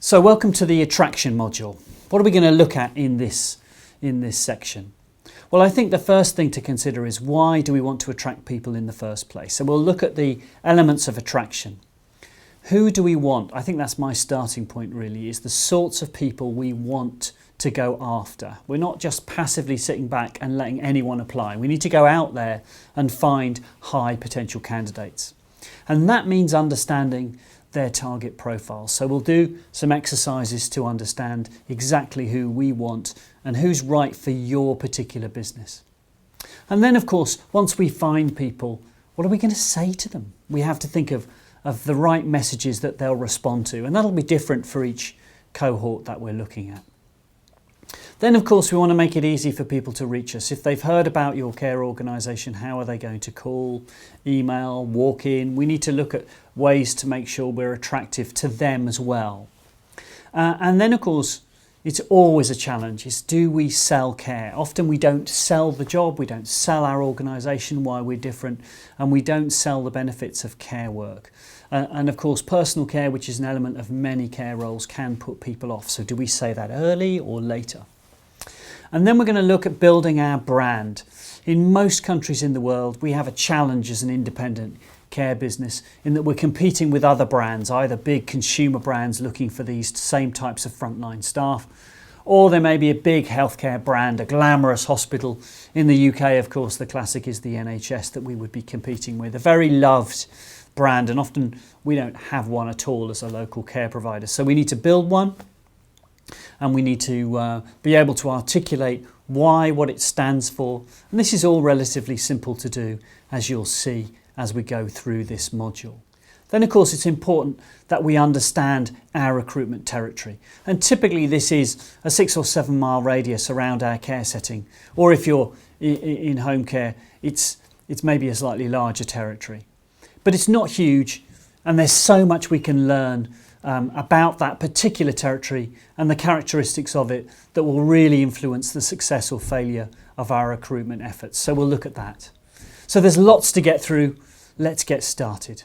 So welcome to the attraction module. What are we going to look at in this section? Well, I think the first thing to consider is why do we want to attract people in the first place? So we'll look at the elements of attraction. Who do we want? I think that's my starting point really, is the sorts of people we want to go after. We're not just passively sitting back and letting anyone apply. We need to go out there and find high potential candidates. And that means understanding their target profile. So we'll do some exercises to understand exactly who we want and who's right for your particular business. And then of course, once we find people, what are we going to say to them? We have to think of the right messages that they'll respond to, and that'll be different for each cohort that we're looking at. Then of course we want to make it easy for people to reach us. If they've heard about your care organisation, how are they going to call, email, walk in? We need to look at ways to make sure we're attractive to them as well. And then of course it's always a challenge, is do we sell care? Often we don't sell the job, we don't sell our organisation, why we're different, and we don't sell the benefits of care work. And of course personal care, which is an element of many care roles, can put people off. So do we say that early or later? And then we're going to look at building our brand. In most countries in the world, we have a challenge as an independent care business in that we're competing with other brands, either big consumer brands looking for these same types of frontline staff, or there may be a big healthcare brand, a glamorous hospital. In the UK, of course, the classic is the NHS that we would be competing with, a very loved brand, and often we don't have one at all as a local care provider. So we need to build one, and we need to be able to articulate why, what it stands for. And this is all relatively simple to do, as you'll see as we go through this module. Then of course it's important that we understand our recruitment territory. And typically this is a 6 or 7 mile radius around our care setting. Or if you're in home care, it's maybe a slightly larger territory. But it's not huge, and there's so much we can learn about that particular territory and the characteristics of it that will really influence the success or failure of our recruitment efforts. So we'll look at that. So there's lots to get through. Let's get started.